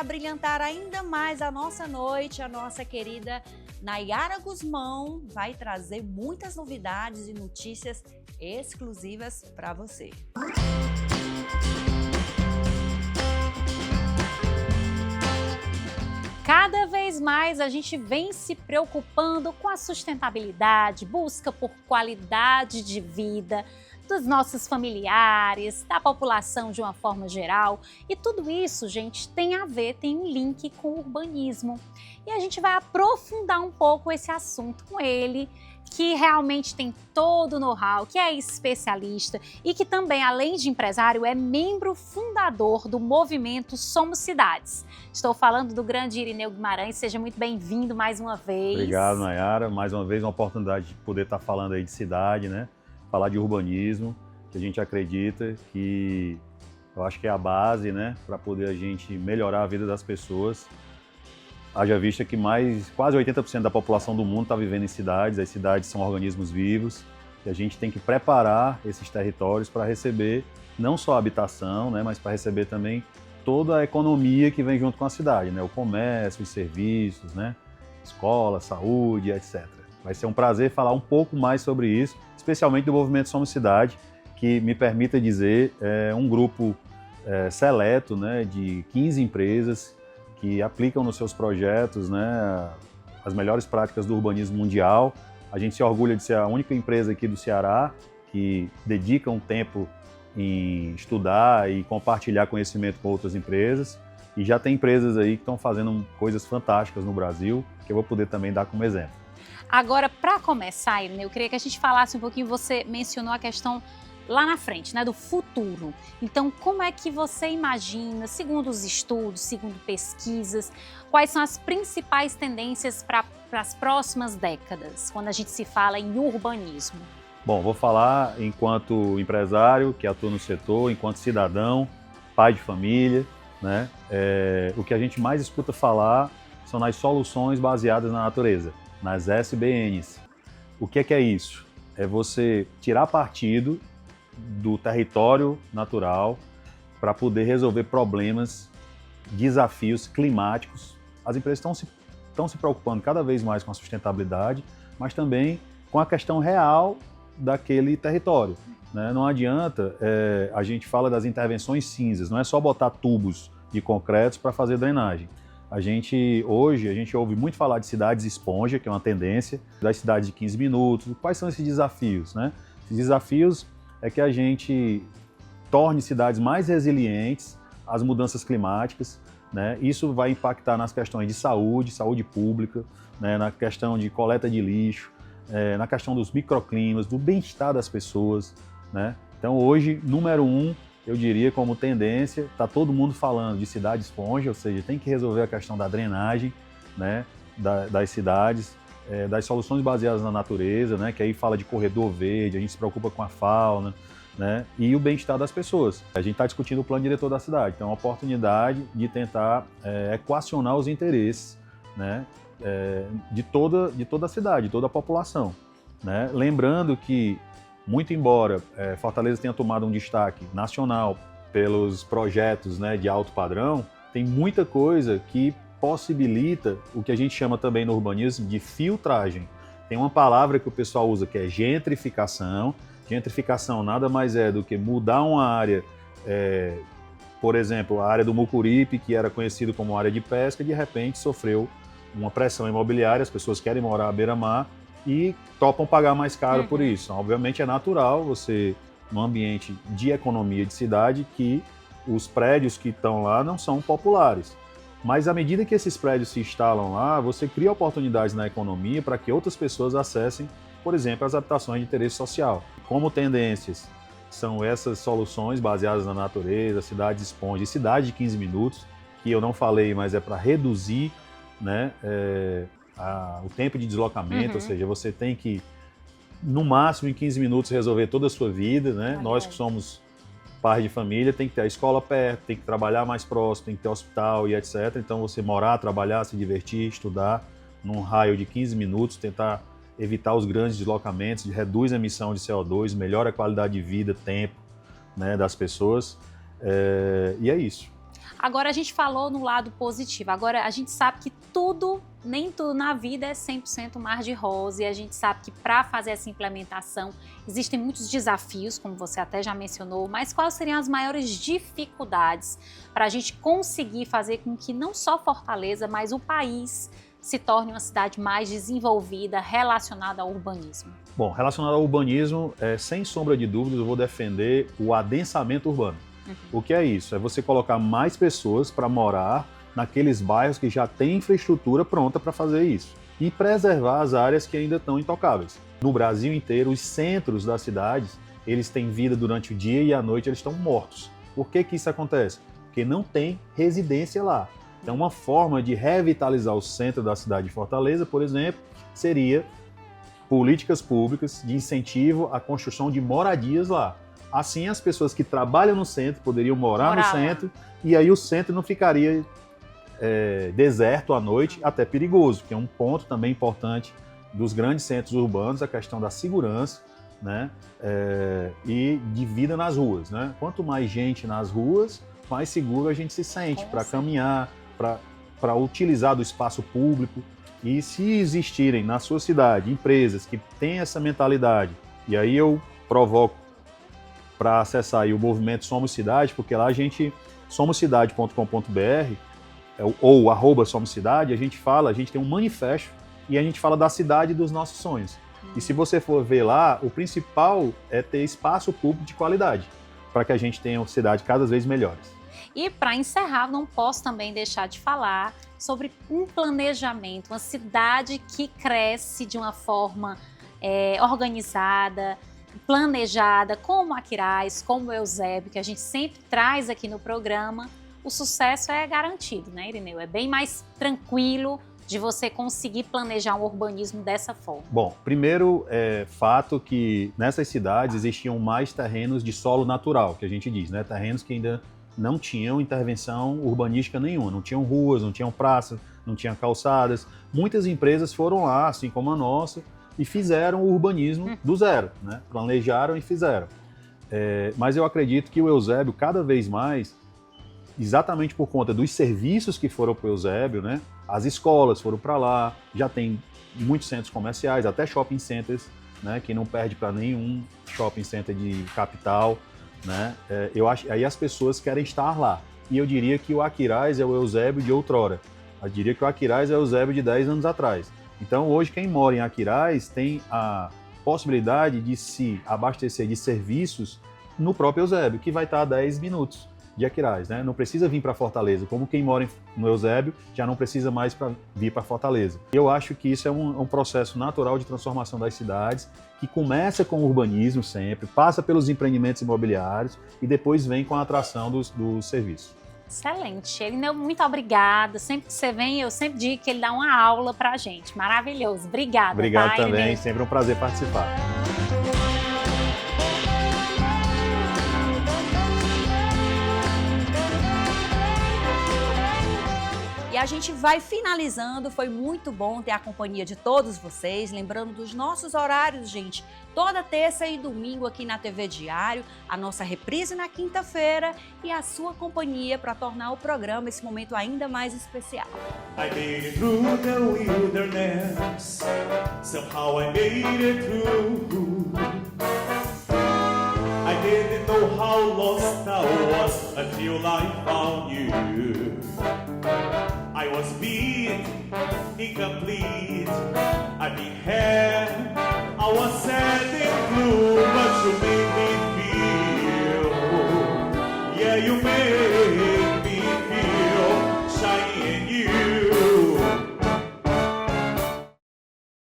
para brilhantar ainda mais a nossa noite, a nossa querida Nayara Guzmão vai trazer muitas novidades e notícias exclusivas para você. Cada vez mais a gente vem se preocupando com a sustentabilidade, busca por qualidade de vida dos nossos familiares, da população de uma forma geral. E tudo isso, gente, tem a ver, tem um link com o urbanismo. E a gente vai aprofundar um pouco esse assunto com ele, que realmente tem todo o know-how, que é especialista e que também, além de empresário, é membro fundador do movimento Somos Cidades. Estou falando do grande Irineu Guimarães, seja muito bem-vindo mais uma vez. Obrigado, Nayara. Mais uma vez uma oportunidade de poder estar falando aí de cidade, né? Falar de urbanismo, que a gente acredita que eu acho que é a base, né? Para poder a gente melhorar a vida das pessoas. Haja vista que quase 80% da população do mundo está vivendo em cidades, as cidades são organismos vivos, e a gente tem que preparar esses territórios para receber não só a habitação, né, mas para receber também toda a economia que vem junto com a cidade, né, o comércio, os serviços, né, escola, saúde, etc. Vai ser um prazer falar um pouco mais sobre isso, especialmente do movimento Somos Cidade, que, me permita dizer, é um grupo seleto, né, de 15 empresas que aplicam nos seus projetos, né, as melhores práticas do urbanismo mundial. A gente se orgulha de ser a única empresa aqui do Ceará que dedica um tempo em estudar e compartilhar conhecimento com outras empresas. E já tem empresas aí que estão fazendo coisas fantásticas no Brasil, que eu vou poder também dar como exemplo. Agora, para começar, Irineu, eu queria que a gente falasse um pouquinho, você mencionou a questão lá na frente, né, do futuro. Então, como é que você imagina, segundo os estudos, segundo pesquisas, quais são as principais tendências para as próximas décadas, quando a gente se fala em urbanismo? Bom, vou falar enquanto empresário que atua no setor, enquanto cidadão, pai de família, né? O que a gente mais escuta falar são nas soluções baseadas na natureza, nas SBNs. O que é isso? É você tirar partido do território natural para poder resolver problemas, desafios climáticos. As empresas estão se preocupando cada vez mais com a sustentabilidade, mas também com a questão real daquele território, né? Não adianta, a gente fala das intervenções cinzas, não é só botar tubos de concretos para fazer drenagem. Hoje a gente ouve muito falar de cidades esponja, que é uma tendência, das cidades de 15 minutos. Quais são esses desafios, né? Esses desafios é que a gente torne cidades mais resilientes às mudanças climáticas, né? Isso vai impactar nas questões de saúde pública, né? Na questão de coleta de lixo, na questão dos microclimas, do bem-estar das pessoas, né? Então hoje, número 1, eu diria como tendência, está todo mundo falando de cidade esponja, ou seja, tem que resolver a questão da drenagem, né? Das cidades, das soluções baseadas na natureza, né, que aí fala de corredor verde, a gente se preocupa com a fauna, né, e o bem-estar das pessoas. A gente está discutindo o plano diretor da cidade, então é uma oportunidade de tentar equacionar os interesses, né, de toda a cidade, de toda a população, né? Lembrando que, muito embora Fortaleza tenha tomado um destaque nacional pelos projetos, né, de alto padrão, tem muita coisa que possibilita o que a gente chama também no urbanismo de filtragem. Tem uma palavra que o pessoal usa que é gentrificação. Gentrificação nada mais é do que mudar uma área, por exemplo, a área do Mucuripe, que era conhecido como área de pesca, de repente sofreu uma pressão imobiliária, as pessoas querem morar à beira-mar e topam pagar mais caro por isso. Então, obviamente é natural você, num ambiente de economia de cidade, que os prédios que estão lá não são populares. Mas à medida que esses prédios se instalam lá, você cria oportunidades na economia para que outras pessoas acessem, por exemplo, as habitações de interesse social. Como tendências são essas soluções baseadas na natureza, cidades esponja e cidade de 15 minutos, que eu não falei, mas é para reduzir, né, o tempo de deslocamento, ou seja, você tem que, no máximo em 15 minutos, resolver toda a sua vida, né? Nós que somos pais de família, tem que ter a escola perto, tem que trabalhar mais próximo, tem que ter hospital e etc. Então você morar, trabalhar, se divertir, estudar num raio de 15 minutos, tentar evitar os grandes deslocamentos, reduz a emissão de CO2, melhora a qualidade de vida, tempo, né, das pessoas. E é isso. Agora a gente falou no lado positivo, agora a gente sabe que nem tudo na vida é 100% mar de rosa, e a gente sabe que para fazer essa implementação existem muitos desafios, como você até já mencionou, mas quais seriam as maiores dificuldades para a gente conseguir fazer com que não só Fortaleza, mas o país se torne uma cidade mais desenvolvida relacionada ao urbanismo? Bom, relacionado ao urbanismo, sem sombra de dúvidas, eu vou defender o adensamento urbano. O que é isso? É você colocar mais pessoas para morar naqueles bairros que já têm infraestrutura pronta para fazer isso. E preservar as áreas que ainda estão intocáveis. No Brasil inteiro, os centros das cidades, eles têm vida durante o dia e à noite eles estão mortos. Por que que isso acontece? Porque não tem residência lá. Então, uma forma de revitalizar o centro da cidade de Fortaleza, por exemplo, seria políticas públicas de incentivo à construção de moradias lá. Assim, as pessoas que trabalham no centro poderiam morar no centro, e aí o centro não ficaria deserto à noite, até perigoso, que é um ponto também importante dos grandes centros urbanos, a questão da segurança, né, e de vida nas ruas, né? Quanto mais gente nas ruas, mais seguro a gente se sente para caminhar, para utilizar do espaço público. E se existirem na sua cidade empresas que têm essa mentalidade, e aí eu provoco para acessar aí o movimento Somos Cidade, porque lá a gente, somoscidade.com.br, ou @somoscidade, a gente tem um manifesto e a gente fala da cidade dos nossos sonhos. E se você for ver lá, o principal é ter espaço público de qualidade, para que a gente tenha uma cidade cada vez melhores. E para encerrar, não posso também deixar de falar sobre um planejamento, uma cidade que cresce de uma forma organizada, planejada, como a Aquiraz, como o Eusébio, que a gente sempre traz aqui no programa. O sucesso é garantido, né, Irineu? É bem mais tranquilo de você conseguir planejar um urbanismo dessa forma. Bom, primeiro é fato que nessas cidades existiam mais terrenos de solo natural, que a gente diz, né? Terrenos que ainda não tinham intervenção urbanística nenhuma, não tinham ruas, não tinham praças, não tinham calçadas. Muitas empresas foram lá, assim como a nossa, e fizeram o urbanismo do zero, né? Planejaram e fizeram. Mas eu acredito que o Eusébio, cada vez mais, exatamente por conta dos serviços que foram para o Eusébio, né? As escolas foram para lá, já tem muitos centros comerciais, até shopping centers, né? Que não perde para nenhum shopping center de capital, né? Eu acho, aí as pessoas querem estar lá. E eu diria que o Aquiraz é o Eusébio de outrora. Eu diria que o Aquiraz é o Eusébio de 10 anos atrás. Então, hoje, quem mora em Aquiraz tem a possibilidade de se abastecer de serviços no próprio Eusébio, que vai estar a 10 minutos de Aquiraz, né? Não precisa vir para Fortaleza, como quem mora no Eusébio já não precisa mais vir para Fortaleza. Eu acho que isso é um processo natural de transformação das cidades, que começa com o urbanismo sempre, passa pelos empreendimentos imobiliários e depois vem com a atração dos serviços. Excelente. Irineu, muito obrigada. Sempre que você vem, eu sempre digo que ele dá uma aula pra gente. Maravilhoso. Obrigada. Obrigado também. Irineu? Sempre um prazer participar. E a gente vai finalizando, foi muito bom ter a companhia de todos vocês, lembrando dos nossos horários, gente, toda terça e domingo aqui na TV Diário, a nossa reprise na quinta-feira e a sua companhia para tornar o programa esse momento ainda mais especial. I made it through the wilderness, somehow I made it through. I didn't know how lost I was until I found you. I was beat, incomplete, I'd been had, I was sad and blue, but you made me feel, yeah, you made